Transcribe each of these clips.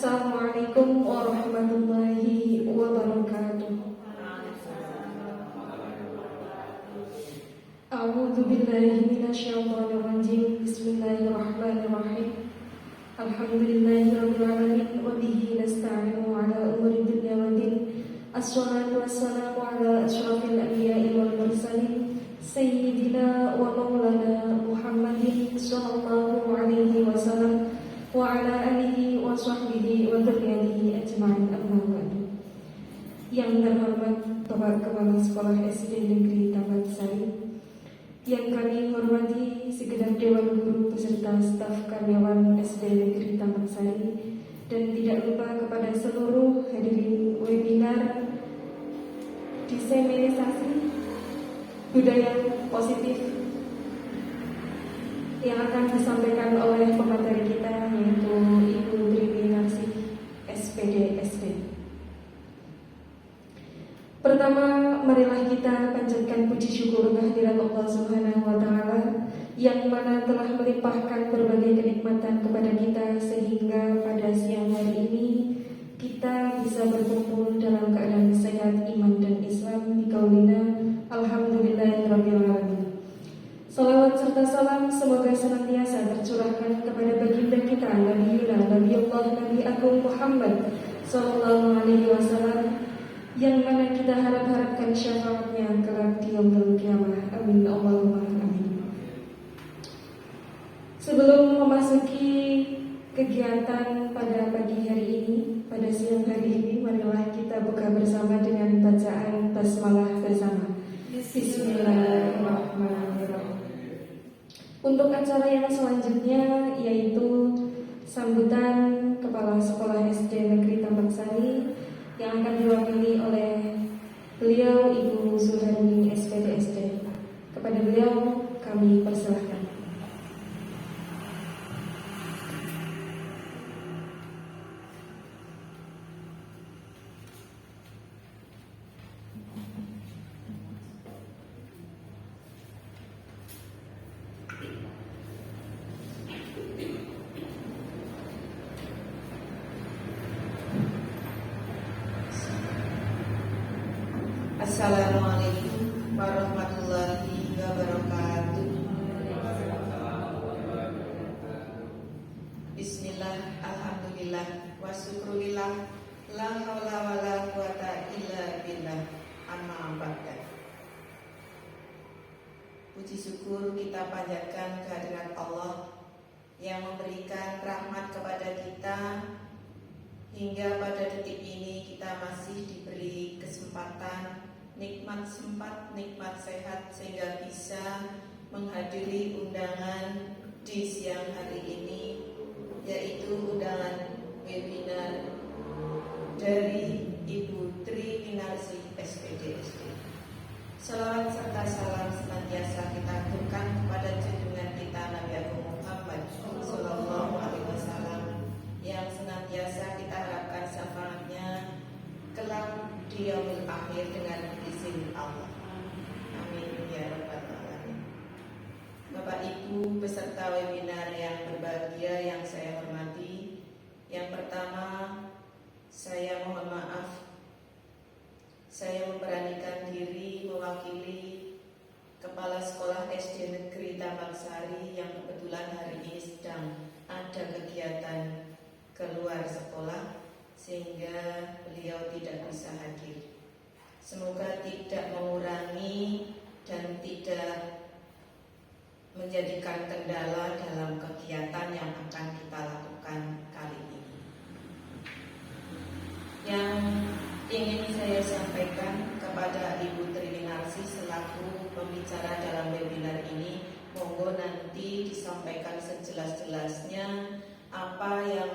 Assalamualaikum warahmatullahi wabarakatuh. A'udzu billahi minasyaitonir rajim. Bismillahirrahmanirrahim. Alhamdulillahirabbil alamin wa bihi nasta'inu ala umuri dunya waddin. Assalatu wassalamu ala asyrafil anbiya'i wal mursalin sayyidina wa maulana Muhammadin sallallahu alaihi wasallam wa ala alihi wa sahbihi wa dzurriyyatihi ajma'in, amma ba'du. Yang terhormat Bapak Kepala Sekolah SD Negeri Taman Sari, yang kami hormati segenap Dewan Guru beserta staf karyawan SD Negeri Taman Sari, dan tidak lupa kepada seluruh hadirin webinar diseminisasi budaya positif yang akan disampaikan oleh pemateri kita, yaitu Ibu Trininarsi SPD SD. Pertama, marilah kita panjatkan puji syukur kehadirat Allah Subhanahu wa Ta'ala yang mana telah melimpahkan berbagai kenikmatan kepada kita, sehingga pada siang hari ini kita bisa berkumpul dalam keadaan sehat iman dan Islam. Biqaulina alhamdulillahirabbil alamin. Salawat serta salam semoga senantiasa tercurahkan kepada baginda kita Nabiullah Nabi Agung Muhammad sallallahu alaihi wasallam, yang mana kita harapkan syafaatnya kelak di yaumul qiyamah. Amin Allahumma amin. Sebelum memasuki kegiatan pada pagi hari ini, pada siang hari ini, marilah kita buka bersama dengan bacaan basmalah bersama. Bismillahirrahmanirrahim. Untuk acara yang selanjutnya, yaitu sambutan Kepala Sekolah SD Negeri Tambak Sari, yang akan diwakili oleh beliau Ibu Suharni SPD SD. Kepada beliau kami persilahkan. Assalamualaikum warahmatullahi wabarakatuh. Bismillah, alhamdulillah, wa syukurillah, la haula wa la quwata illa billah, amma ba'du. Puji syukur kita panjatkan kehadirat Allah yang memberikan rahmat kepada kita, hingga pada detik ini kita masih diberi kesempatan, nikmat sempat, nikmat sehat, sehingga bisa menghadiri undangan di siang hari ini, yaitu undangan webinar dari Ibu Trininarsi SPD. Salawat serta salam senantiasa kita aturkan kepada junjungan kita Nabi Agung Muhammad sallallahu alaihi wasallam, yang senantiasa kita harapkan syafaatnya kelak di yaumul akhir dengan izin Allah. Amin ya rabbal alamin. Bapak Ibu peserta webinar yang berbahagia yang saya hormati, yang pertama saya mohon maaf, saya memberanikan diri mewakili Kepala Sekolah SD Negeri Tambak Sari yang kebetulan hari ini sedang ada kegiatan keluar sekolah, sehingga beliau tidak bisa hadir. Semoga tidak mengurangi dan tidak menjadikan kendala dalam kegiatan yang akan kita lakukan kali ini. Yang ingin saya sampaikan kepada Ibu Trininarsi selaku pembicara dalam webinar ini, monggo nanti disampaikan sejelas-jelasnya apa yang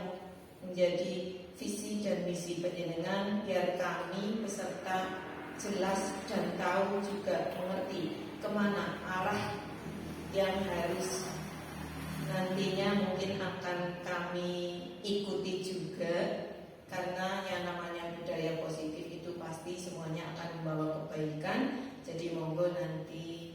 menjadi visi dan misi penjenengan, biar kami peserta jelas dan tahu juga mengerti kemana arah yang harus nantinya mungkin akan kami ikuti juga, karena yang namanya budaya positif itu pasti semuanya akan membawa kebaikan. Jadi monggo nanti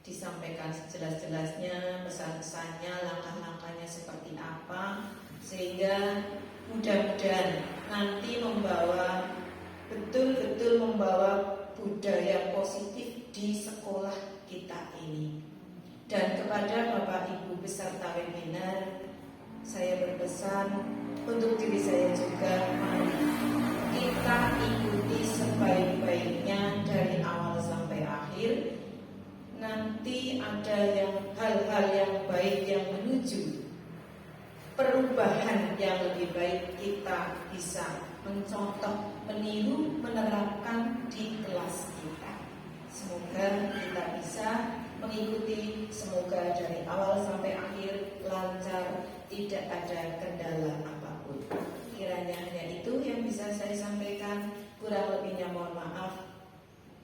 disampaikan sejelas-jelasnya, pesan-pesannya, langkah-langkahnya seperti apa, sehingga mudah-mudahan nanti betul-betul membawa budaya positif di sekolah kita ini. Dan kepada Bapak Ibu peserta webinar, saya berpesan untuk diri saya juga, mari kita ikuti sebaik-baiknya dari awal sampai akhir. Nanti ada hal-hal yang baik yang menuju perubahan yang lebih baik, kita bisa mencontoh, meniru, menerapkan di kelas kita. Semoga kita bisa mengikuti, semoga dari awal sampai akhir lancar, tidak ada kendala apapun. Kiranya hanya itu yang bisa saya sampaikan, kurang lebihnya mohon maaf.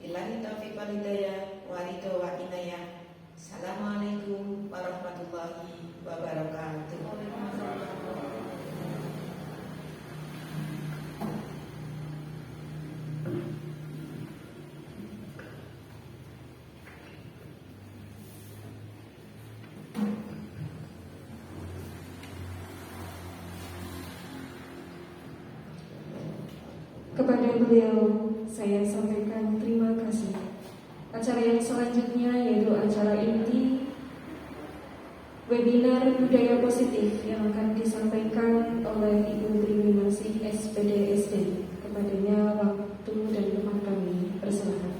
Billahi taufiq wal hidayah, wa ridho wa inayah. Assalamualaikum warahmatullahi wabarakatuh. Kepada beliau saya sampaikan terima kasih. Acara yang selanjutnya yaitu acara inti webinar budaya positif yang akan disampaikan oleh Ibu Triminasih SPD SD. Kepadanya waktu dan tempat kami persilakan.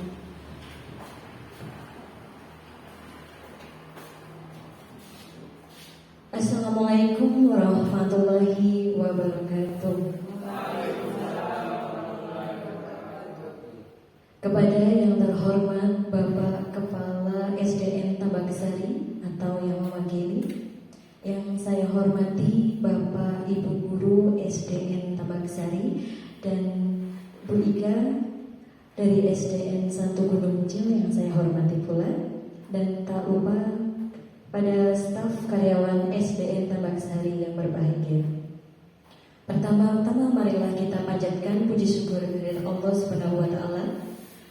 Assalamualaikum warahmatullahi wabarakatuh. Kepada yang terhormat Bapak Kepala SDN Tabaksari atau yang mewakili, yang saya hormati Bapak Ibu Guru SDN Tabaksari dan Bu Ika dari SDN 1 Gunung Kecil yang saya hormati pula, dan tak lupa pada staf karyawan SDN Tabaksari yang berbahagia. Pertama-tama marilah kita panjatkan puji syukur kepada Allah Subhanahu wa taala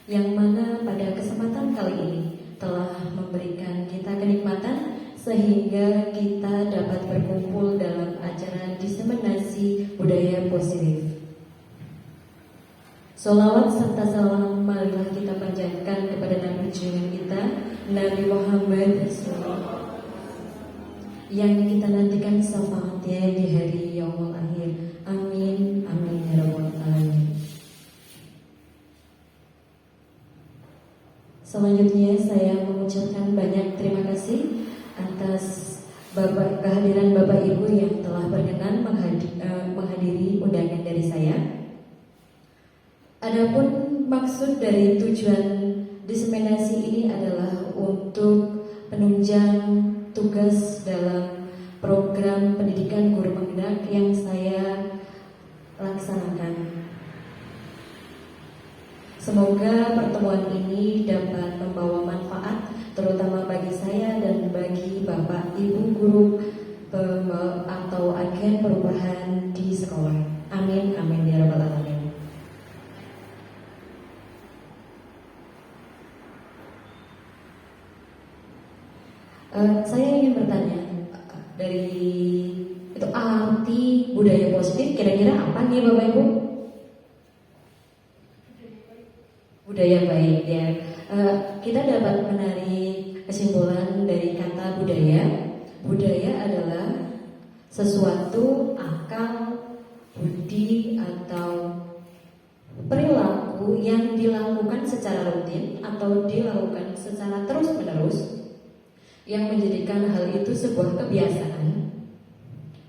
yang mana pada kesempatan kali ini telah memberikan kita kenikmatan sehingga kita dapat berkumpul dalam acara diseminasi budaya positif. Sholawat serta salam marilah kita panjatkan kepada Nabi junjungan kita, Nabi Muhammad SAW, yang kita nantikan syafaatnya di hari yaumul akhir. Amin, amin ya rabbal alamin. Selanjutnya saya mengucapkan banyak terima kasih atas kehadiran Bapak Ibu yang telah berkenan menghadiri undangan dari saya. Adapun maksud dari tujuan diseminasi ini adalah untuk penunjang tugas dalam program pendidikan guru penggerak yang saya laksanakan. Semoga pertemuan ini dapat membawa manfaat terutama bagi saya dan bagi Bapak Ibu guru atau agen perubahan di sekolah. Amin, amin ya rabbal alamin. Saya ingin bertanya, dari itu arti budaya positif kira-kira apa nih Bapak Ibu? Budaya baik ya. Kita dapat menarik kesimpulan dari kata budaya. Budaya adalah sesuatu akal, budi atau perilaku yang dilakukan secara rutin atau dilakukan secara terus-menerus yang menjadikan hal itu sebuah kebiasaan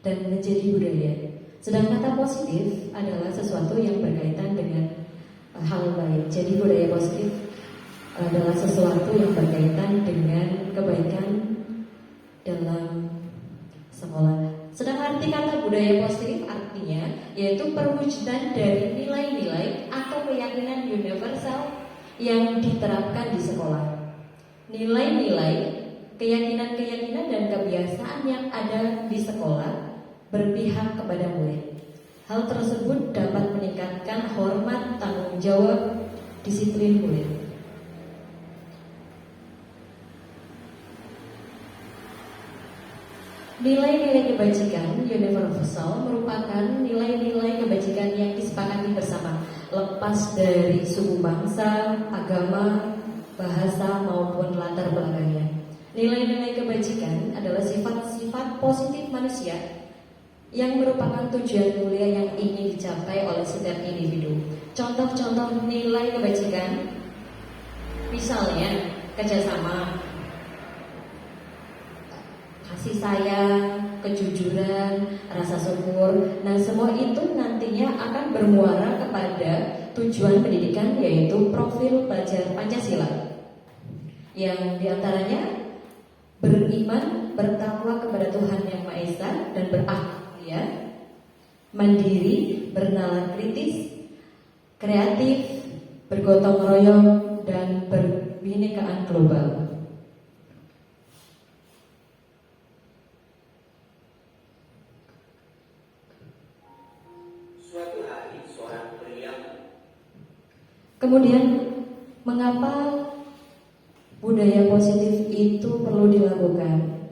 dan menjadi budaya. Sedangkan kata positif adalah sesuatu yang berkaitan dengan hal baik. Jadi budaya positif adalah sesuatu yang berkaitan dengan kebaikan dalam sekolah. Sedang arti kata budaya positif artinya yaitu perwujudan dari nilai-nilai atau keyakinan universal yang diterapkan di sekolah. Nilai-nilai, keyakinan-keyakinan dan kebiasaan yang ada di sekolah berpihak kepada murid. Hal tersebut dapat meningkatkan hormat, tanggung jawab, disiplin murid. Nilai-nilai kebajikan universal merupakan nilai-nilai kebajikan yang disepakati bersama, lepas dari suku bangsa, agama, bahasa maupun latar belakangnya. Nilai-nilai kebajikan adalah sifat-sifat positif manusia yang merupakan tujuan mulia yang ingin dicapai oleh setiap individu. Contoh-contoh nilai kebajikan, misalnya kerjasama, kasih sayang, kejujuran, rasa syukur. Nah, semua itu nantinya akan bermuara kepada tujuan pendidikan, yaitu profil pelajar Pancasila, yang diantaranya beriman, bertakwa kepada Tuhan Yang Maha Esa dan berakhlak, mandiri, bernalar kritis, kreatif, bergotong royong, dan berbinekaan global. Suatu hari seorang pria. Kemudian, mengapa budaya positif itu perlu dilakukan?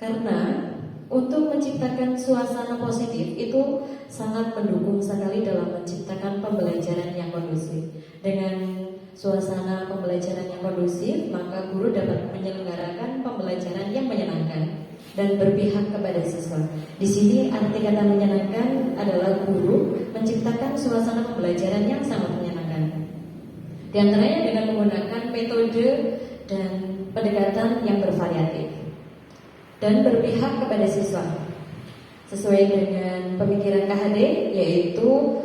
Karena untuk menciptakan suasana positif itu sangat mendukung sekali dalam menciptakan pembelajaran yang kondusif. Dengan suasana pembelajaran yang kondusif, maka guru dapat menyelenggarakan pembelajaran yang menyenangkan dan berpihak kepada siswa. Di sini arti kata menyenangkan adalah guru menciptakan suasana pembelajaran yang sangat menyenangkan. Di antaranya dengan menggunakan metode dan pendekatan yang bervariatif dan berpihak kepada siswa sesuai dengan pemikiran KHD, yaitu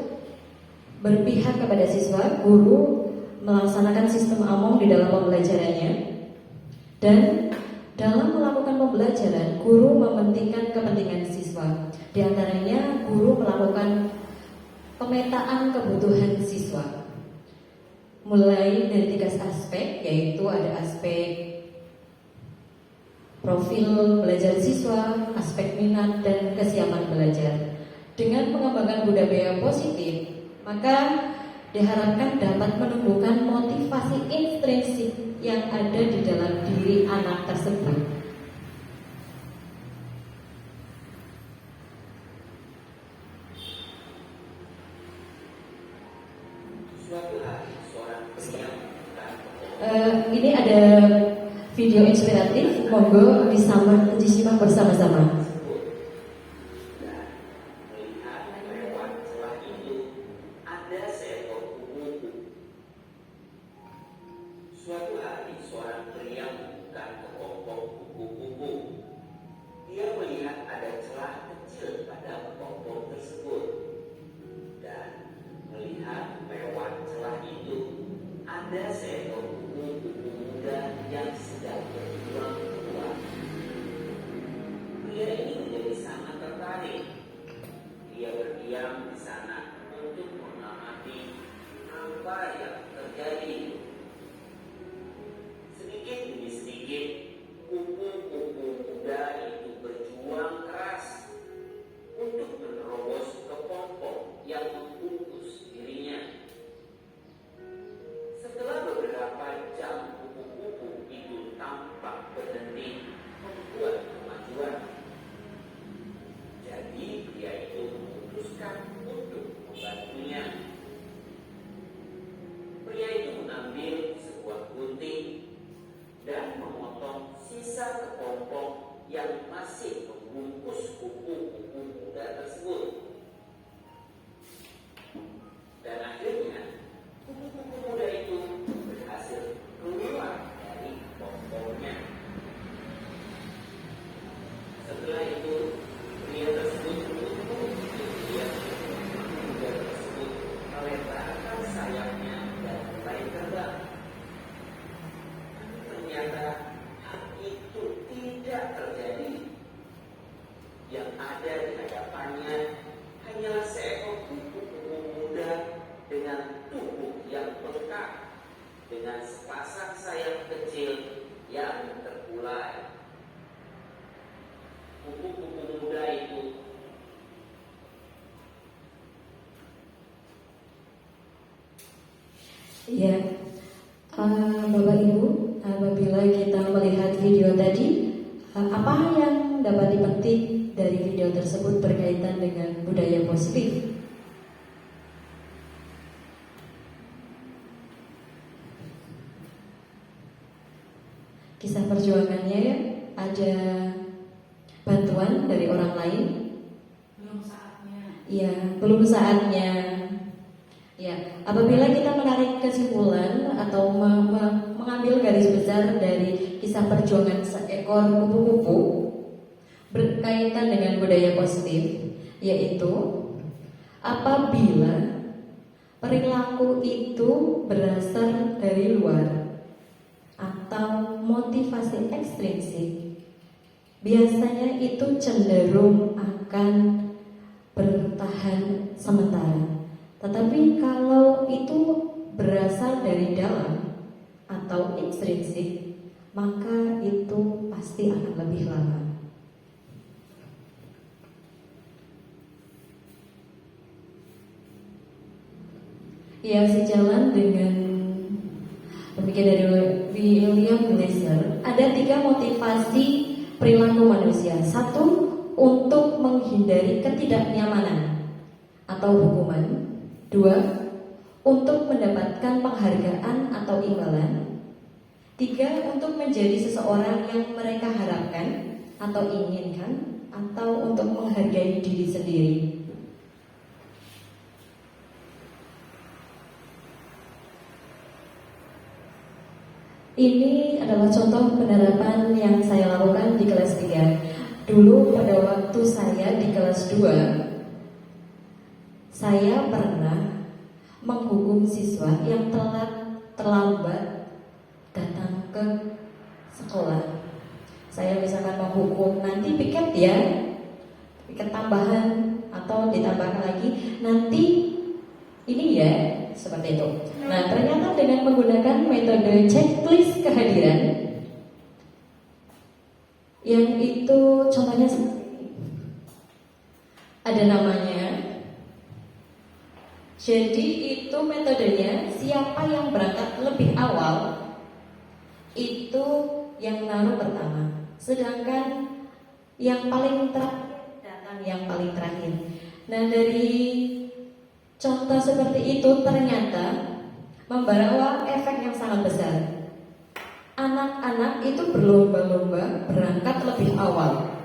berpihak kepada siswa. Guru melaksanakan sistem among di dalam pembelajarannya, dan dalam melakukan pembelajaran guru mementingkan kepentingan siswa. Di antaranya guru melakukan pemetaan kebutuhan siswa mulai dari 3 aspek, yaitu ada aspek profil belajar siswa, aspek minat, dan kesiapan belajar. Dengan mengembangkan budaya positif, maka diharapkan dapat menumbuhkan motivasi intrinsik yang ada di dalam diri anak tersebut. Suatu hari seorang pria. Ini ada video inspiratif, monggo disimak bersama-sama. Dan melihat lewat celah itu ada seekor kupu-kupu. Suatu hari seorang pria membuka kelompok kupu-kupu. Dia melihat ada celah kecil pada kelompok tersebut, dan melihat lewat celah itu ada seekor kupu-kupu muda yang sedang berjuang keluar. Pria ini menjadi sangat tertarik. Dia berdiam di sana untuk mengamati apa yang terjadi. Sedikit demi sedikit, kupu-kupu muda itu berjuang keras untuk menerobos kelompok yang membungkus dirinya. Setelah beberapa jam, kupu-kupu itu tampak berhenti membuat kemajuan. Jadi dia itu memutuskan untuk membantunya. Pria itu mengambil sebuah gunting dan memotong sisa kepompong yang masih membungkus kupu-kupu muda tersebut. Dan akhirnya kupu-kupu muda itu berhasil keluar dari kepompongnya. Setelah itu pria tersebut menutup dia muda tersebut melebarkan sayapnya dan mulai terbang. Ternyata hal itu tidak terjadi. Yang ada di hadapannya hanyalah seekor kupu-kupu muda dengan tubuh yang bengkak, dengan sepasang sayap kecil yang terkulai. Kupu-kupu muda itu Ya, Bapak Ibu, apabila kita melihat video tadi, apa yang dapat dipetik dari video tersebut berkaitan dengan budaya positif? Kisah perjuangannya ya, ada bantuan dari orang lain? Belum saatnya. Ya, belum saatnya. Ya, apabila kita menarik kesimpulan atau mengambil garis besar dari kisah perjuangan seekor kupu-kupu berkaitan dengan budaya positif, yaitu apabila perilaku itu berasal dari luar atau motivasi ekstrinsik, biasanya itu cenderung akan bertahan sementara. Tetapi kalau itu berasal dari dalam atau ekstrinsik, maka itu pasti akan lebih lama. Ya, sejalan dengan pemikiran dari William Glasser, ada 3 motivasi perilaku manusia. 1, untuk menghindari ketidaknyamanan atau hukuman. 2, untuk mendapatkan penghargaan atau imbalan. 3, untuk menjadi seseorang yang mereka harapkan atau inginkan, atau untuk menghargai diri sendiri. Ini adalah contoh penerapan yang saya lakukan di kelas 3. Dulu pada waktu saya di kelas 2, saya pernah menghukum siswa yang terlambat datang ke sekolah. Saya misalkan menghukum, nanti piket ya, piket tambahan atau ditambahkan lagi, nanti ini ya, seperti itu. Nah, ternyata dengan menggunakan metode checklist kehadiran, yang itu contohnya seperti ini. Ada namanya. Jadi itu metodenya, siapa yang berangkat lebih awal itu yang naruh pertama, sedangkan yang paling terakhir datang yang paling terakhir. Nah, dari contoh seperti itu ternyata membawa efek yang sangat besar. Anak-anak itu berlomba-lomba berangkat lebih awal,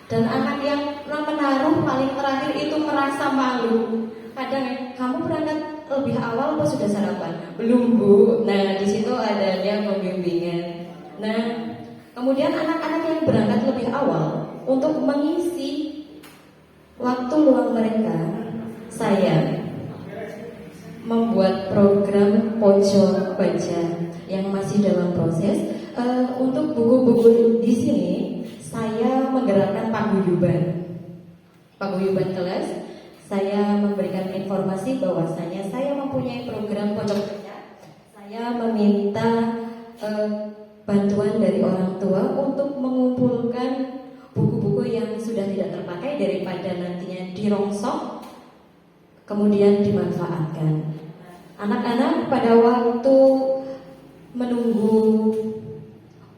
dan anak yang menaruh paling terakhir itu merasa malu. Kadang, kamu berangkat lebih awal apa sudah sarapan? Belum, Bu. Nah, di situ adanya pembimbingan. Nah, kemudian anak-anak yang berangkat lebih awal untuk mengisi waktu luang mereka, saya membuat program pojok baca yang masih dalam proses. Untuk buku-buku di sini saya menggerakkan paguyuban kelas. Saya memberikan informasi bahwasanya saya mempunyai program pojok baca. Saya meminta bantuan dari orang tua untuk mengumpulkan buku-buku yang sudah tidak terpakai daripada nantinya dirongsok kemudian dimanfaatkan. Anak-anak pada waktu menunggu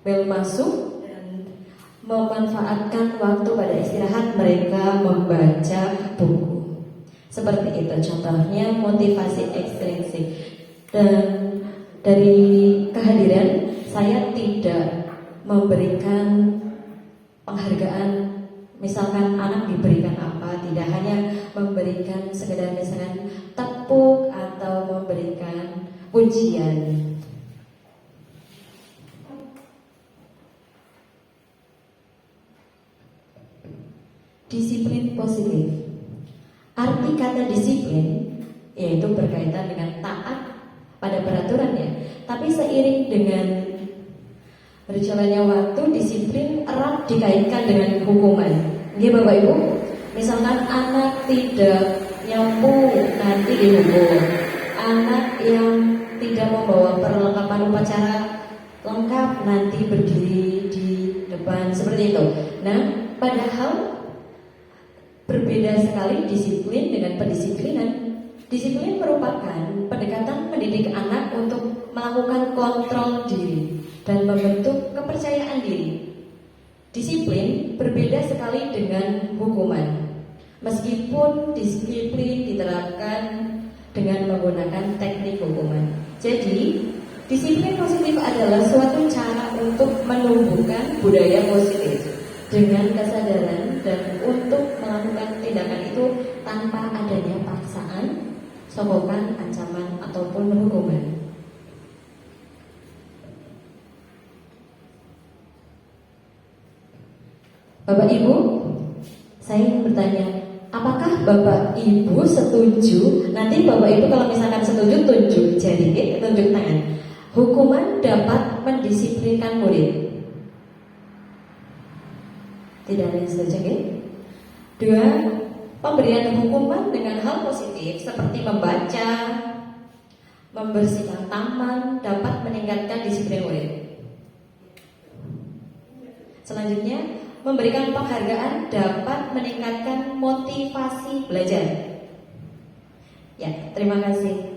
bel masuk dan memanfaatkan waktu pada istirahat, mereka membaca buku. Seperti itu contohnya motivasi ekstrinsik. Dan dari kehadiran saya tidak memberikan penghargaan. Misalkan anak diberikan apa, tidak hanya memberikan sekedar misalkan tepuk atau memberikan pujian. Disiplin positif. Arti kata disiplin yaitu berkaitan dengan taat pada peraturan ya. Tapi seiring dengan berjalannya waktu, disiplin erat dikaitkan dengan hukuman. Oke Bapak Ibu, misalkan anak tidak nyampu nanti dihukum. Anak yang tidak membawa perlengkapan upacara lengkap nanti berdiri di depan, seperti itu. Nah, padahal berbeda sekali disiplin dengan pendisiplinan. Disiplin merupakan pendekatan mendidik anak untuk melakukan kontrol diri dan membentuk kepercayaan diri. Disiplin berbeda sekali dengan hukuman. Meskipun disiplin diterapkan dengan menggunakan teknik hukuman. Jadi, disiplin positif adalah suatu cara untuk menumbuhkan budaya positif dengan kesadaran dan untuk melakukan tindakan itu tanpa adanya paksaan, sokongan, ancaman, ataupun hukuman. Bapak Ibu, saya ingin bertanya, apakah Bapak Ibu setuju? Nanti Bapak Ibu kalau misalkan setuju tunjuk jari, tunjuk tangan. Hukuman dapat mendisiplinkan murid. Tidak ada yang setuju, ya? 2. Pemberian hukuman dengan hal positif seperti membaca, membersihkan taman dapat meningkatkan disiplin murid. Selanjutnya, memberikan penghargaan dapat meningkatkan motivasi belajar. Ya, terima kasih.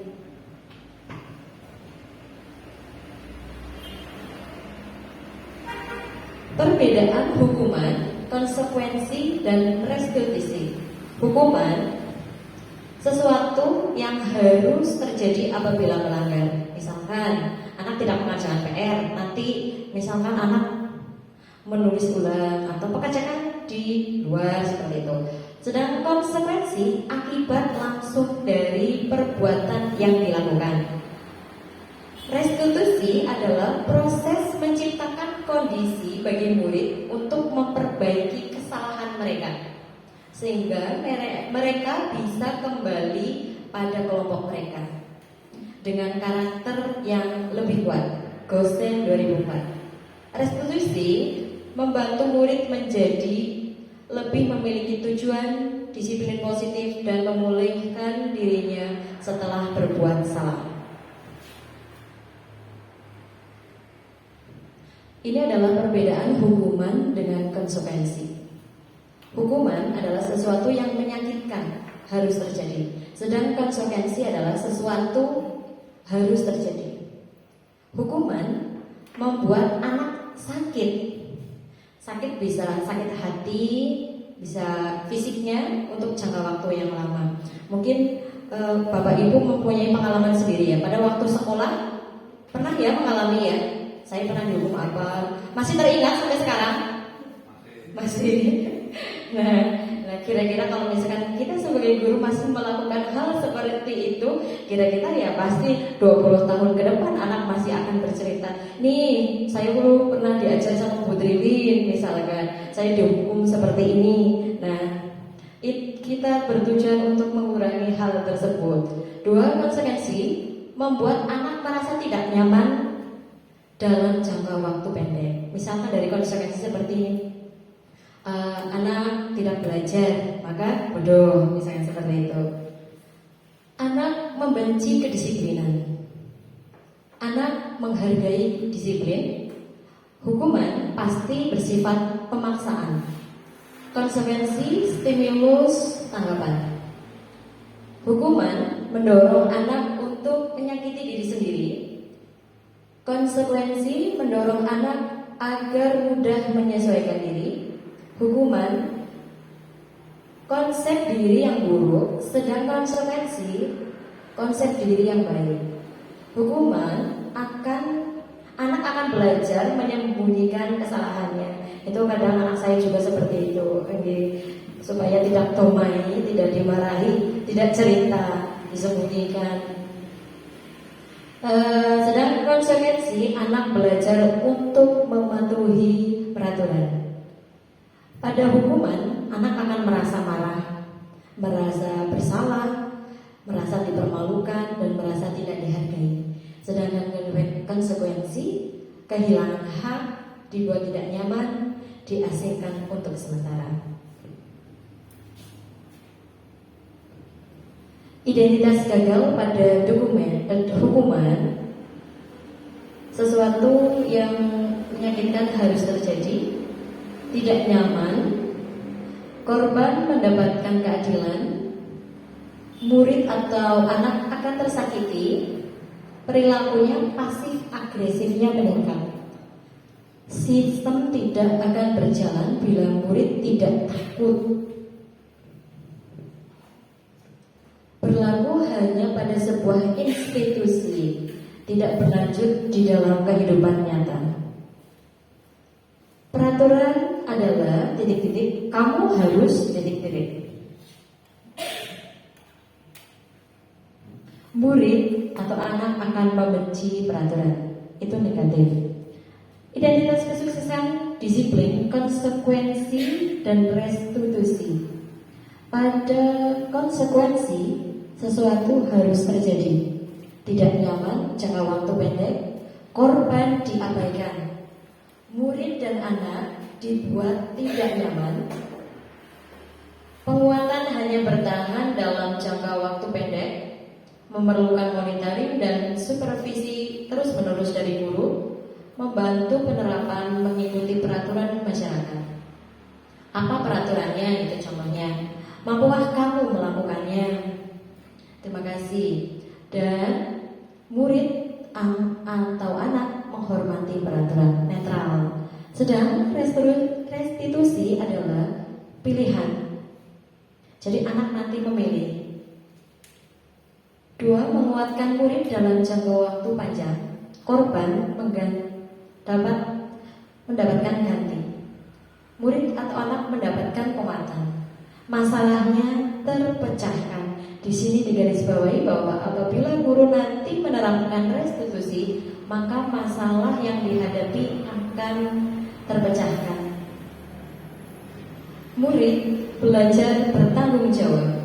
Perbedaan hukuman, konsekuensi, dan restitusi. Hukuman sesuatu yang harus terjadi apabila melanggar. Misalkan anak tidak mengerjakan PR, nanti misalkan anak menulis ulang atau pekerjaan di luar seperti itu. Sedangkan konsekuensi akibat langsung dari perbuatan yang dilakukan. Restitusi adalah proses menciptakan kondisi bagi murid untuk memperbaiki kesalahan mereka, sehingga mereka bisa kembali pada kelompok mereka dengan karakter yang lebih kuat. Gosen 2004. Restitusi membantu murid menjadi lebih memiliki tujuan, disiplin positif, dan memulihkan dirinya setelah berbuat salah. Ini adalah perbedaan hukuman dengan konsekuensi. Hukuman adalah sesuatu yang menyakitkan, harus terjadi. Sedangkan konsekuensi adalah sesuatu harus terjadi. Hukuman membuat anak sakit. Sakit bisa sakit hati, bisa fisiknya untuk jangka waktu yang lama. Mungkin Bapak Ibu mempunyai pengalaman sendiri ya. Pada waktu sekolah pernah ya mengalami ya. Saya pernah dihukum apa? Masih teringat sampai sekarang? Masih. Nah, kira-kira kalau misalkan kita sebagai guru masih melakukan hal seperti itu, kira-kira ya pasti 20 tahun ke depan anak masih akan bercerita, nih saya dulu pernah diajar sama Bu Triwin misalkan, saya dihukum seperti ini. Nah, kita bertujuan untuk mengurangi hal tersebut. 2, konsekuensi membuat anak merasa tidak nyaman dalam jangka waktu pendek. Misalkan dari konsekuensi seperti ini, anak tidak belajar maka bodoh, misalnya seperti itu. Anak membenci kedisiplinan, anak menghargai disiplin. Hukuman pasti bersifat pemaksaan. Konsekuensi, stimulus, tanggapan. Hukuman mendorong anak untuk menyakiti diri sendiri. Konsekuensi mendorong anak agar mudah menyesuaikan diri. Hukuman konsep diri yang buruk, sedangkan konsekuensi konsep diri yang baik. Hukuman anak akan belajar menyembunyikan kesalahannya. Itu kadang anak saya juga seperti itu, supaya tidak tomai, tidak dimarahi, tidak cerita, disembunyikan. Sedangkan konsekuensi anak belajar untuk mematuhi peraturan. Pada hukuman, anak akan merasa marah, merasa bersalah, merasa dipermalukan, dan merasa tidak dihargai. Sedangkan konsekuensi, kehilangan hak, dibuat tidak nyaman, diasingkan untuk sementara. Identitas gagal pada hukuman, sesuatu yang menyakitkan harus terjadi, tidak nyaman, korban mendapatkan keadilan, murid atau anak akan tersakiti, perilakunya pasif agresifnya meningkat. Sistem tidak akan berjalan bila murid tidak takut. Berlaku hanya pada sebuah institusi, tidak berlanjut di dalam kehidupan nyata. Peraturan adalah titik-titik, kamu harus titik-titik. Murid atau anak akan membenci peraturan, itu negatif. Identitas kesuksesan, disiplin, konsekuensi, dan restitusi. Pada konsekuensi, sesuatu harus terjadi. Tidak nyaman jangka waktu pendek, korban diabaikan. Murid dan anak dibuat tidak nyaman. Penguatan hanya bertahan dalam jangka waktu pendek, memerlukan monitoring dan supervisi terus-menerus dari guru, membantu penerapan mengikuti peraturan masyarakat. Apa peraturannya? Itu contohnya. Mampukah kamu melakukannya? Terima kasih. Dan murid atau anak menghormati peraturan, netral. Sedang restitusi adalah pilihan. Jadi anak nanti memilih. 2. Menguatkan murid dalam jangka waktu panjang. Korban dapat mendapatkan ganti. Murid atau anak mendapatkan penguatan. Masalahnya terpecahkan. Di sini digarisbawahi bahwa apabila guru nanti menerapkan restitusi, maka masalah yang dihadapi akan terpecahkan. Murid belajar bertanggung jawab.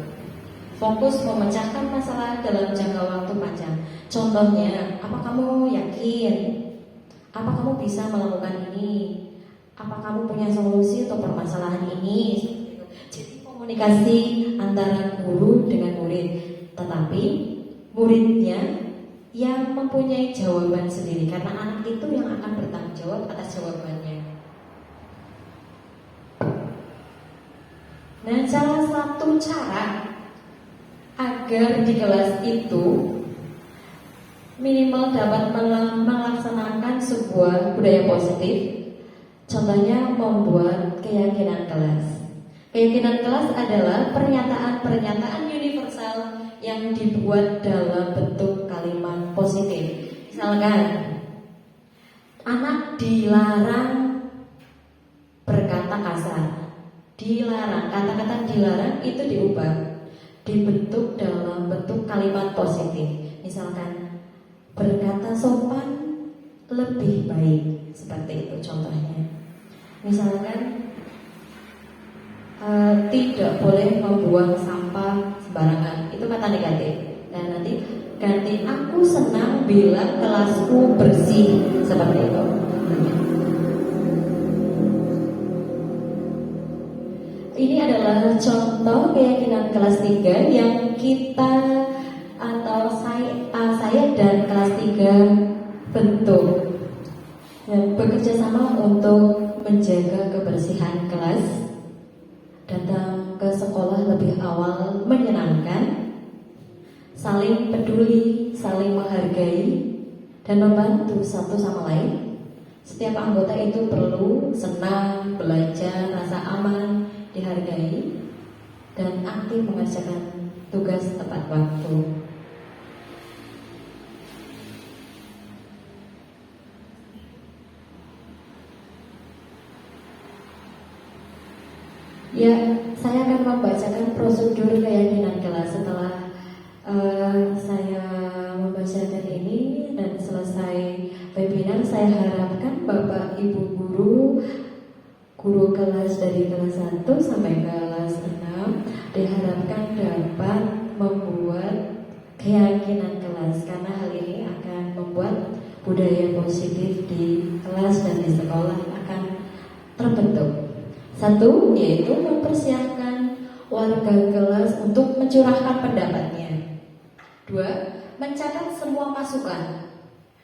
Fokus memecahkan masalah dalam jangka waktu panjang. Contohnya, apa kamu yakin? Apa kamu bisa melakukan ini? Apa kamu punya solusi untuk permasalahan ini? Jadi komunikasi antara guru dengan murid. Tetapi muridnya yang mempunyai jawaban sendiri, karena anak itu yang akan bertanggung jawab atas jawabannya. Nah, salah satu cara agar di kelas itu minimal dapat melaksanakan sebuah budaya positif, contohnya membuat keyakinan kelas. Keyakinan kelas adalah pernyataan-pernyataan universal yang dibuat dalam bentuk kalimat positif. Misalkan, anak dilarang berkata kasar. Dilarang, kata-kata dilarang itu diubah, dibentuk dalam bentuk kalimat positif. Misalkan, berkata sopan lebih baik, seperti itu contohnya. Misalkan, tidak boleh membuang sampah sembarangan, itu kata negatif. Dan nanti ganti, aku senang bila kelasku bersih, seperti itu. Ini adalah contoh keyakinan kelas 3 yang kita atau saya dan kelas 3 bentuk dan bekerja sama untuk menjaga kebersihan kelas, datang ke sekolah lebih awal menyenangkan, saling peduli, saling menghargai, dan membantu satu sama lain. Setiap anggota itu perlu senang, belajar, rasa aman, dihargai, dan aktif mengerjakan tugas tepat waktu. Ya, saya akan membacakan prosedur keyakinan kelas. Setelah saya membacakan ini dan selesai webinar, saya harapkan Bapak Ibu guru kelas dari kelas 1 sampai kelas 6 diharapkan dapat membuat keyakinan kelas, karena hal ini akan membuat budaya positif di kelas dan di sekolah akan terbentuk. 1, yaitu mempersiapkan warga kelas untuk mencurahkan pendapatnya. 2, mencatat semua masukan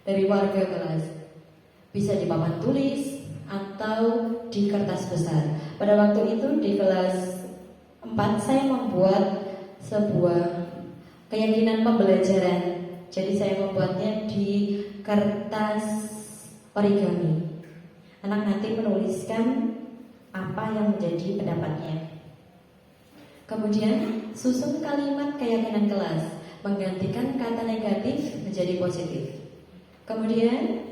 dari warga kelas, bisa di papan tulis atau di kertas besar. Pada waktu itu di kelas 4 saya membuat sebuah keyakinan pembelajaran. Jadi saya membuatnya di kertas origami. Anak nanti menuliskan apa yang menjadi pendapatnya. Kemudian susun kalimat keyakinan kelas, menggantikan kata negatif menjadi positif. Kemudian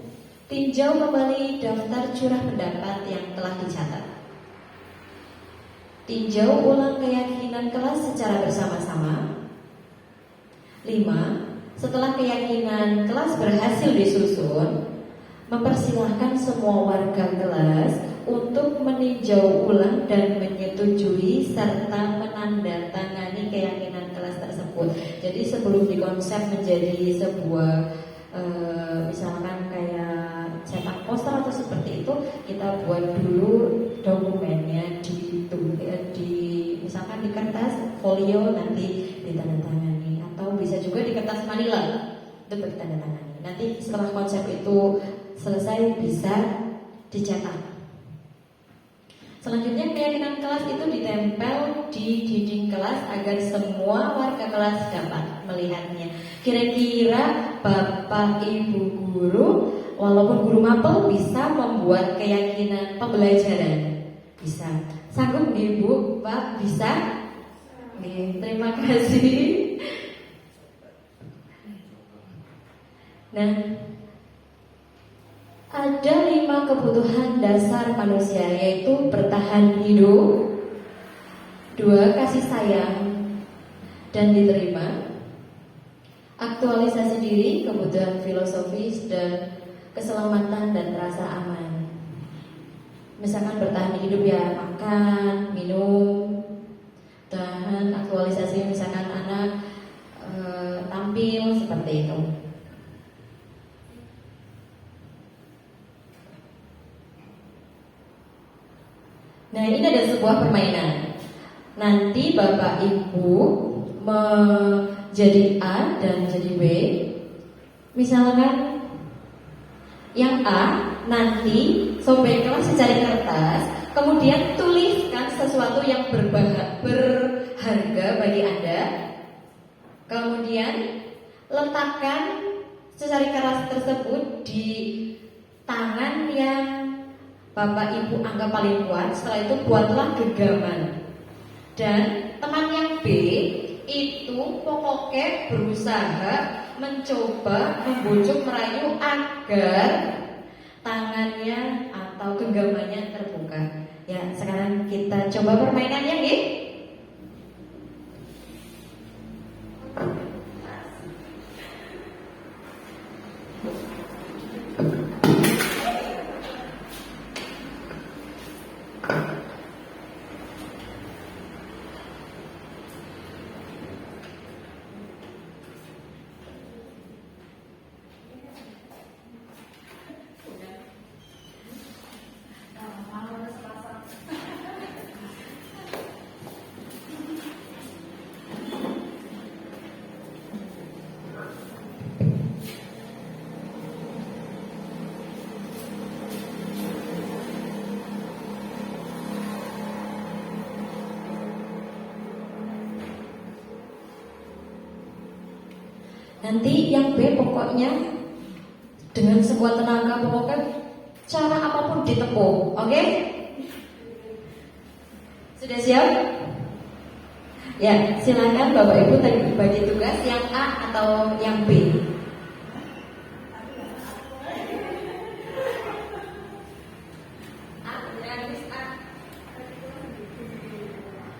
tinjau kembali daftar curah pendapat yang telah dicatat. Tinjau ulang keyakinan kelas secara bersama-sama. 5. Setelah keyakinan kelas berhasil disusun, mempersilahkan semua warga kelas untuk meninjau ulang dan menyetujui serta menandatangani keyakinan kelas tersebut. Jadi sebelum dikonsep menjadi sebuah misalkan kayak cetak poster atau seperti itu, kita buat dulu dokumennya di misalkan di kertas folio, nanti ditandatangani, atau bisa juga di kertas manila untuk ditandatangani. Nanti setelah konsep itu selesai bisa dicetak. Selanjutnya keyakinan kelas itu ditempel di dinding kelas agar semua warga kelas dapat melihatnya. Kira-kira Bapak Ibu guru, walaupun guru mapel, bisa membuat keyakinan pembelajaran? Bisa. Sanggup nih Bu, Pak? Bisa? Nih, terima kasih. Nah, ada 5 kebutuhan dasar manusia, yaitu bertahan hidup, 2. Kasih sayang dan diterima, aktualisasi diri, kebutuhan filosofis, dan keselamatan dan rasa aman. Misalkan bertahan hidup ya makan, minum, dan aktualisasi misalkan anak tampil seperti itu. Nah, ini ada sebuah permainan. Nanti Bapak Ibu menjadi A dan jadi B. Misalkan yang A nanti sobek kelas secari kertas, kemudian tuliskan sesuatu yang berharga bagi Anda. Kemudian letakkan secari kertas tersebut di tangan yang Bapak Ibu anggap paling kuat. Setelah itu buatlah genggaman. Dan teman yang B itu pokoknya berusaha mencoba membujuk merayu agar tangannya atau genggamannya terbuka. Ya, sekarang kita coba permainannya nih. Nanti yang B pokoknya dengan sebuah tenaga, pokoknya cara apapun ditempuh. Oke? Sudah siap? Ya, silakan Bapak Ibu bagi tugas yang A atau yang B.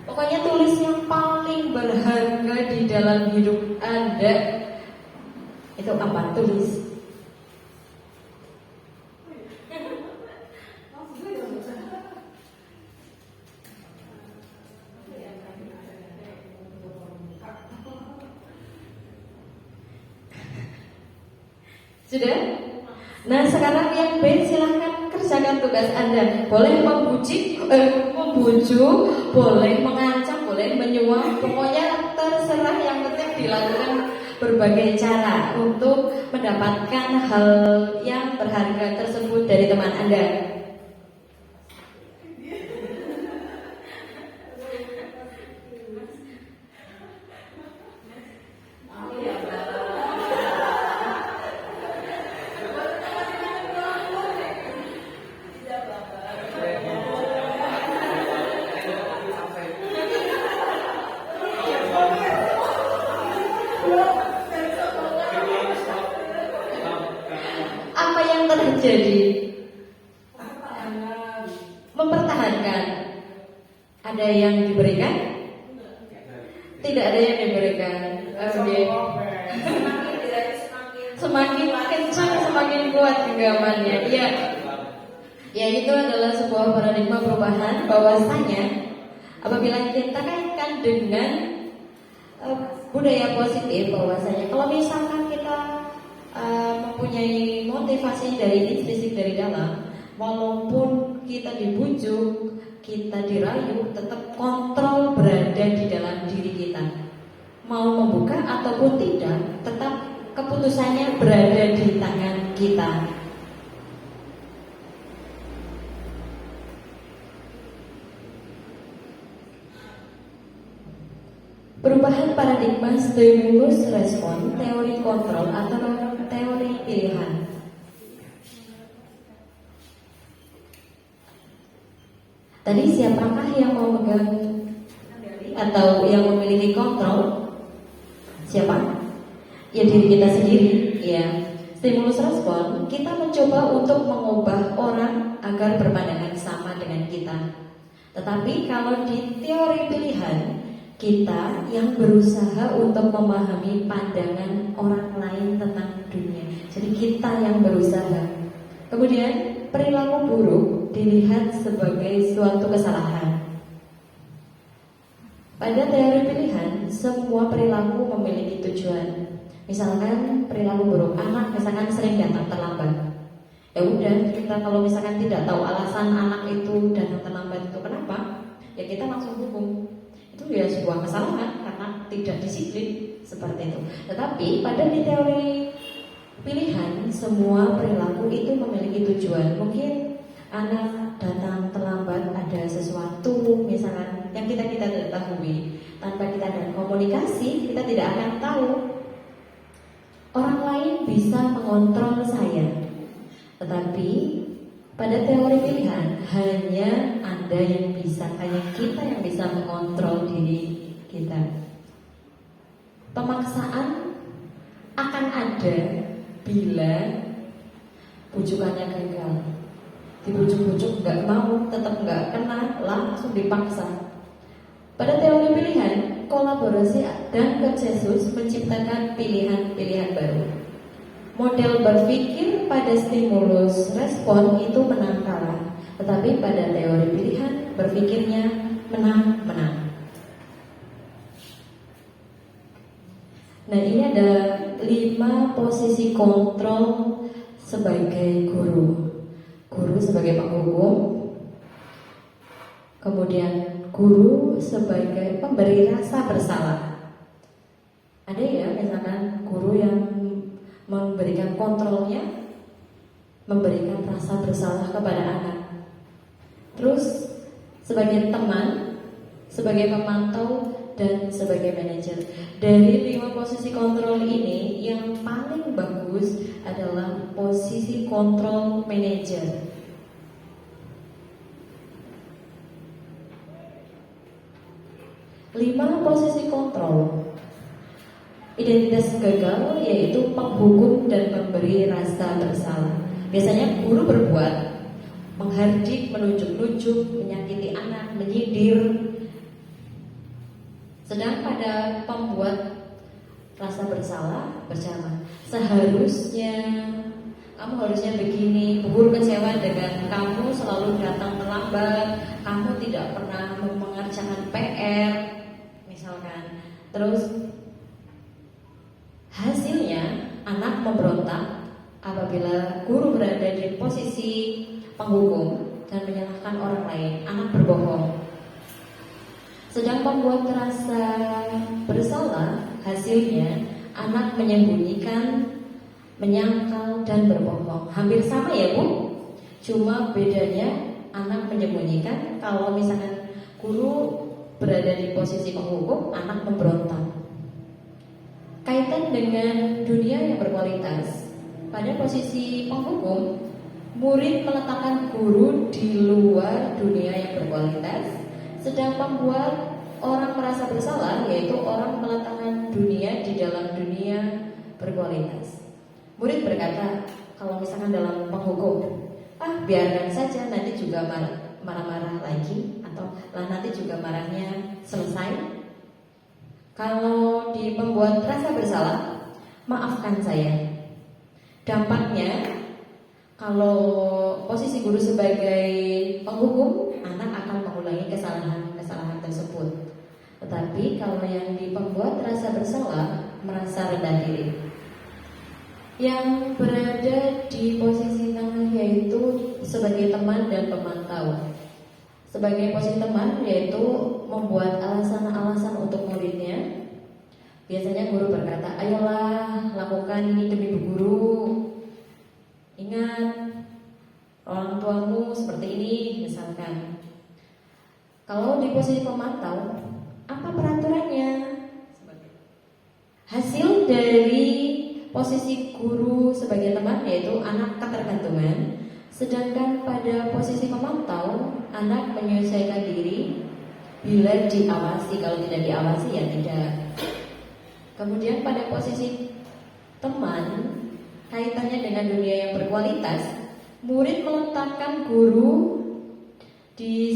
Pokoknya tulis yang paling berharga di dalam hidup Anda. Itu apa? Tulis. Sudah? Nah, sekarang yang B, silahkan kerjakan tugas Anda. Boleh membujuk, boleh mengancam, boleh menyuap. Pokoknya terserah, yang penting dilakukan berbagai cara untuk mendapatkan hal yang berharga tersebut dari teman Anda. terjadi? Mempertahankan. Ada yang diberikan? Tidak ada yang diberikan. Oke. Semakin kencang semakin kuat genggamannya. Iya. Ya itu adalah sebuah paradigma perubahan bahwasanya apabila kita kaitkan dengan budaya positif bahwasanya kalau misalkan kita mempunyai motivasi dari intrinsik dari dalam, walaupun kita dibujuk, kita dirayu, tetap kontrol berada di dalam diri kita. Mau membuka ataupun tidak, tetap keputusannya berada di tangan kita. Perubahan paradigma stimulus respon, teori kontrol atau teori pilihan. Tadi siapakah yang mau memegang atau yang memiliki kontrol? Siapa? Ya diri kita sendiri. Ya. Stimulus respon, kita mencoba untuk mengubah orang agar berpandangan sama dengan kita. Tetapi kalau di teori pilihan, kita yang berusaha untuk memahami pandangan orang lain tentang dunia. Jadi kita yang berusaha. Kemudian perilaku buruk dilihat sebagai suatu kesalahan. Pada teori pilihan, semua perilaku memiliki tujuan. Misalkan perilaku buruk, anak misalkan sering datang terlambat. Ya udah, kita kalau misalkan tidak tahu alasan anak itu datang terlambat itu kenapa, ya kita langsung hukum. Itu ya sebuah kesalahan karena tidak disiplin seperti itu. Tetapi pada di teori pilihan, semua perilaku itu memiliki tujuan. Mungkin anak datang terlambat ada sesuatu misalkan yang kita tidak ketahui. Tanpa kita ada komunikasi, kita tidak akan tahu. Orang lain bisa mengontrol saya. Tetapi pada teori pilihan hanya Anda yang bisa, hanya kita yang bisa mengontrol diri kita. Pemaksaan akan ada bila bujukannya gagal. Dibujuk-bujuk nggak mau, tetap nggak kena, langsung dipaksa. Pada teori pilihan, kolaborasi dan konsensus menciptakan pilihan-pilihan baru. Model berpikir pada stimulus respon itu menang kalah, tetapi pada teori pilihan berpikirnya menang-menang. Nah, ini ada 5 posisi kontrol sebagai guru. Guru sebagai penghukum, kemudian guru sebagai pemberi rasa bersalah. Ada ya misalkan guru yang memberikan kontrolnya, memberikan rasa bersalah kepada anak. Terus sebagai teman, sebagai pemantau, dan sebagai manajer. Dari 5 posisi kontrol ini, yang paling bagus adalah posisi kontrol manajer. Lima posisi kontrol. Identitas gagal yaitu penghukum dan pemberi rasa bersalah. Biasanya guru berbuat menghardik, menunjuk-nunjuk, menyakiti anak, menyindir. Sedang pada pembuat rasa bersalah bercama, seharusnya kamu harusnya begini. Guru kecewa dengan kamu selalu datang terlambat, kamu tidak pernah mengerjakan PR misalkan. Terus hasilnya anak memberontak apabila guru berada di posisi penghukum dan menyalahkan orang lain. Anak berbohong. Sedang membuat rasa bersalah, hasilnya anak menyembunyikan, menyangkal, dan berbohong. Hampir sama ya Bu, cuma bedanya anak menyembunyikan. Kalau misalkan guru berada di posisi penghukum, anak memberontak. Kaitan dengan dunia yang berkualitas, pada posisi penghukum, murid meletakkan guru di luar dunia yang berkualitas. Sedang membuat orang merasa bersalah, yaitu orang meletakkan dunia di dalam dunia berkualitas. Murid berkata, kalau misalkan dalam penghukum, biarkan saja nanti juga marah-marah lagi, atau nanti juga marahnya selesai. Kalau membuat rasa bersalah, maafkan saya. Dampaknya, kalau posisi guru sebagai penghukum, anak akan mengulangi kesalahan tersebut. Tetapi kalau yang pembuat rasa bersalah, merasa rendah diri. Yang berada di posisi tengah yaitu sebagai teman dan pemantau. Sebagai posisi teman yaitu membuat alasan-alasan untuk muridnya. Biasanya guru berkata, ayolah lakukan ini demi Bu Guru. Ingat, orang tuamu seperti ini misalkan. Kalau di posisi pemantau, apa peraturannya? Hasil dari posisi guru sebagai teman yaitu anak ketergantungan. Sedangkan pada posisi pemantau, anak menyesuaikan diri bila diawasi. Kalau tidak diawasi ya tidak. Kemudian pada posisi teman, kaitannya dengan dunia yang berkualitas, murid meletakkan guru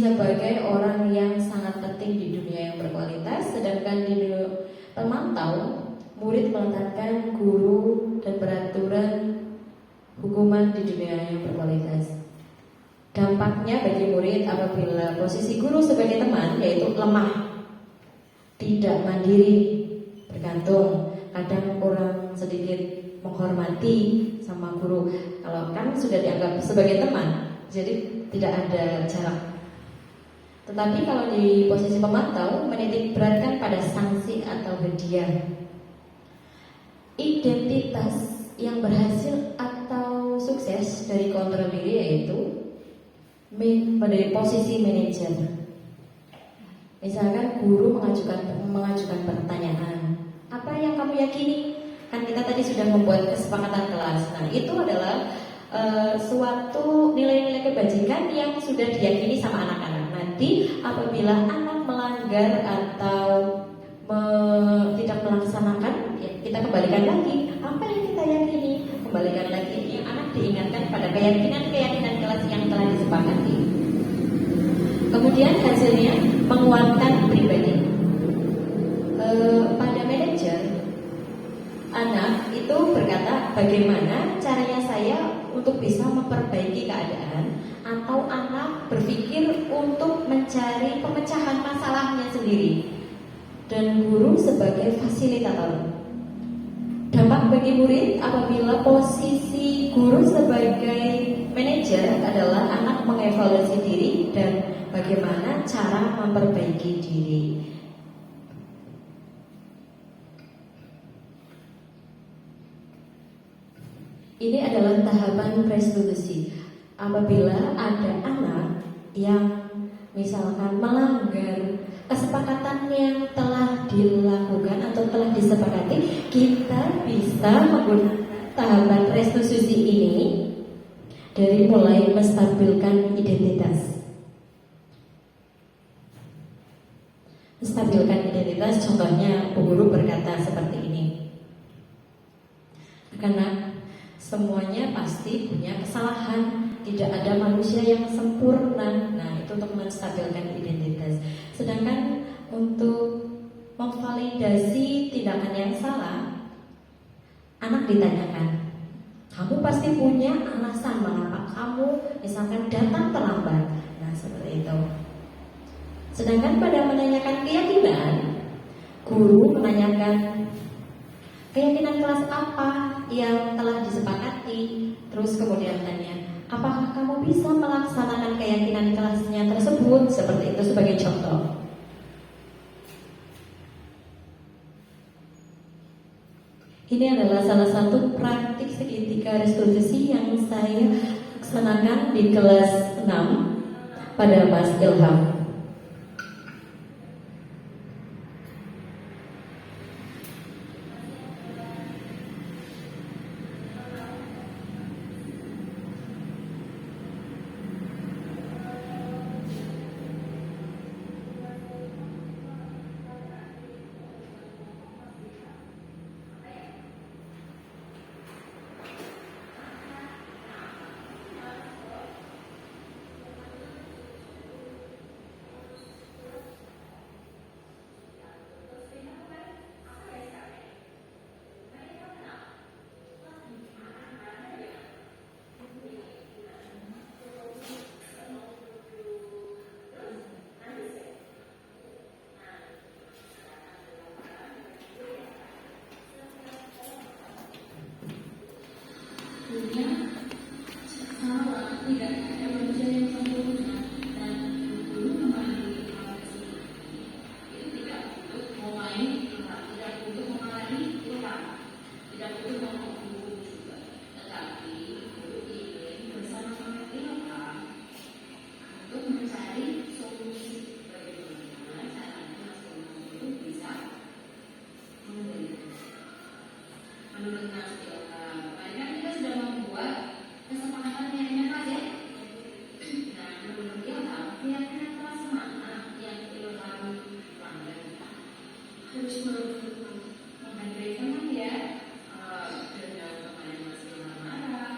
sebagai orang yang sangat penting di dunia yang berkualitas. Sedangkan di pemantau, murid meletakkan guru dan peraturan hukuman di dunia yang berkualitas. Dampaknya bagi murid apabila posisi guru sebagai teman yaitu lemah, tidak mandiri, bergantung, kadang kurang sedikit menghormati sama guru. Kalau kan sudah dianggap sebagai teman, jadi tidak ada jarak. Tetapi kalau di posisi pemantau, menitik beratkan pada sanksi atau hadiah. Identitas yang berhasil atau sukses dari kontrol diri yaitu pada posisi manajer. Misalkan guru mengajukan pertanyaan, apa yang kamu yakini? Kan kita tadi sudah membuat kesepakatan kelas. Nah, itu adalah suatu nilai-nilai kebajikan yang sudah diyakini sama anak-anak. Nanti apabila anak melanggar atau tidak melaksanakan, ya kita kembalikan lagi apa yang kita yakini, kembalikan lagi yang anak diingatkan pada keyakinan kelas yang telah disepakati. Kemudian hasilnya menguatkan pribadi. Pada manajer, anak itu berkata, bagaimana caranya saya untuk bisa memperbaiki keadaan, atau anak berpikir untuk mencari pemecahan masalahnya sendiri, dan guru sebagai fasilitator. Dampak bagi murid apabila posisi guru sebagai manajer adalah anak mengevaluasi diri dan bagaimana cara memperbaiki diri. Ini adalah tahapan restitusi. Apabila ada anak yang misalkan melanggar kesepakatan yang telah dilakukan atau telah disepakati, kita bisa menggunakan tahapan restitusi ini dari mulai menstabilkan identitas. Menstabilkan identitas, contohnya Bu Guru berkata seperti ini, karena semuanya pasti punya kesalahan, tidak ada manusia yang sempurna. Nah, itu untuk menstabilkan identitas. Sedangkan untuk memvalidasi tindakan yang salah, anak ditanyakan, kamu pasti punya alasan mengapa kamu misalkan datang terlambat. Nah, seperti itu. Sedangkan pada menanyakan keyakinan, guru menanyakan keyakinan kelas apa yang telah disepakati. Terus kemudian tanya, apakah kamu bisa melaksanakan keyakinan kelasnya tersebut? Seperti itu sebagai contoh. Ini adalah salah satu praktik segitiga restitusi yang saya laksanakan di kelas 6 pada Mas Ilham. tidak ada manusia yang sempurna dan butuh memahami informasi. Itu tidak butuh mau main, tidak butuh memarahi Tuhan, tidak butuh ngomong juga, tetapi butuh ingin bersama-sama kita untuk mencari solusi bagaimana caranya masing-masing itu bisa memberi. Menurut Mas Ilham, banyak kita sudah membuat kesepakatan yang nyata ya. Nah, menurut Ilham, keyakinan kelas mana yang Ilham langgar? Harus Menghargai teman ya, dengan kemarin Mas Ilham marah,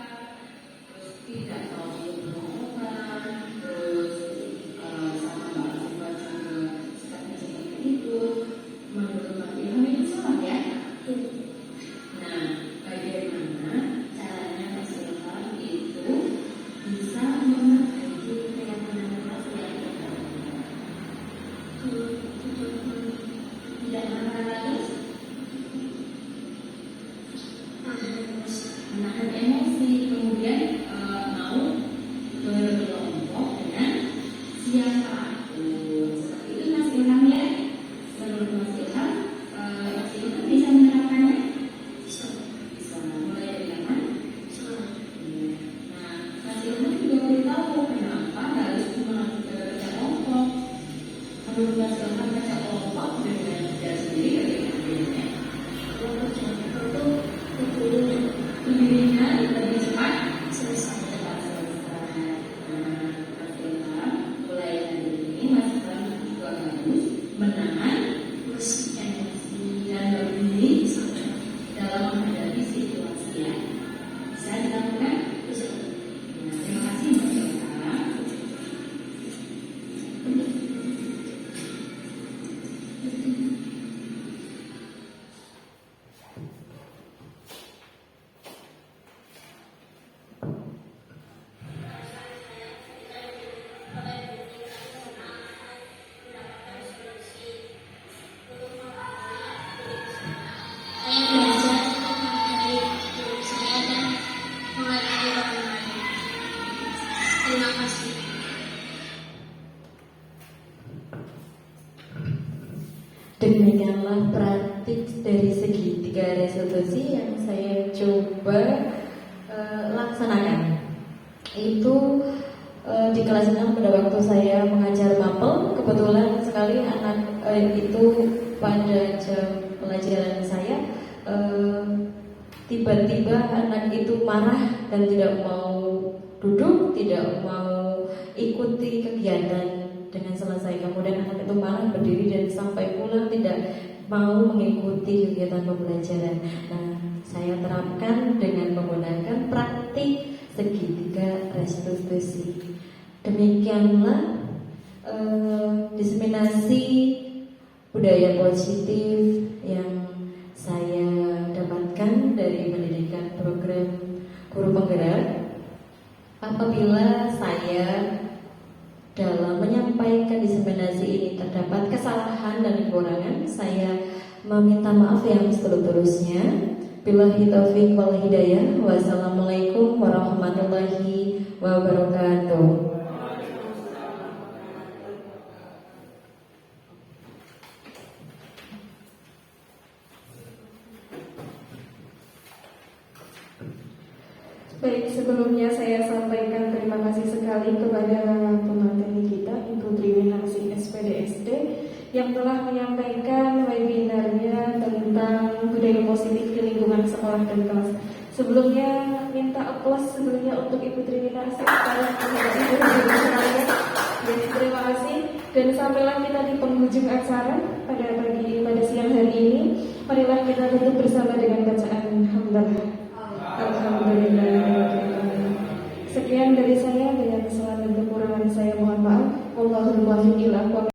terus tidak mau berubah, terus sama Mbak Siva juga sikapnya seperti itu. Menurut Mas Ilham itu salah ya? Nah, bagaimana caranya Mas Ilham itu bisa memperbaiki keyakinan kelas yang tidak marah terus, menahan emosi, kemudian mau berkelompok dengan siapa pun. Seperti itu Mas Ilham ya. Menurut Mas Ilham, Mas Ilham bisa menerapkannya? Bisa. Mulai dari kapan? Iya. Nah, Mas Ilham juga beritahu kenapa harus bekerja kelompok. Menurut Mas Ilham kerja kelompok dengan dia sendiri bagaimana? Lebih ringan, lebih cepat selesai. Nah, Mas Ilham mulai hari ini Mas Ilham juga harus menahan emosi dan berdiri dalam menghadapi situasi ya. Bisa dilakukan? Bisa. Nah, terima kasih Mas Ilham. Saya belajar menghargai diri saya dan menghargai orang lain. Terima kasih. Demikianlah praktik dari segitiga restitusi yang saya coba laksanakan. Itu di kelas 6 pada waktu saya mengajar mapel, kebetulan sekali anak itu pada jam pelajaran saya tiba-tiba anak itu marah dan tidak mau duduk, tidak mau ikuti kegiatan dengan selesai. Kemudian anak itu marah berdiri dan sampai pulang tidak mau mengikuti kegiatan pembelajaran. Nah, saya terapkan dengan menggunakan praktik segitiga restitusi. Demikianlah diseminasi budaya positif yang saya dapatkan dari pendidikan program guru penggerak. Apabila saya dalam menyampaikan diseminasi ini terdapat kesalahan dan kekurangan, saya meminta maaf yang seterus-terusnya. Billahi taufiq wal hidayah. Wassalamualaikum warahmatullahi wabarakatuh. Baik, sebelumnya saya sampaikan terima kasih sekali kepada pemateri kita, Ibu Triwinarsi SPDSD, yang telah menyampaikan webinarnya tentang budaya positif di lingkungan sekolah dan kelas. Sebelumnya minta aplaus sebelumnya untuk Ibu Triwinarsi dan Ibu sekalian. Jadi terima kasih. Dan sampailah kita di penghujung acara pada siang hari ini. Marilah kita tutup bersama dengan bacaan hamdalah. Alhamdulillah. Sekian dari saya, dengan kesalahan dan kekurangan saya mohon maaf. Wallahul muwaffiq ila aqwamit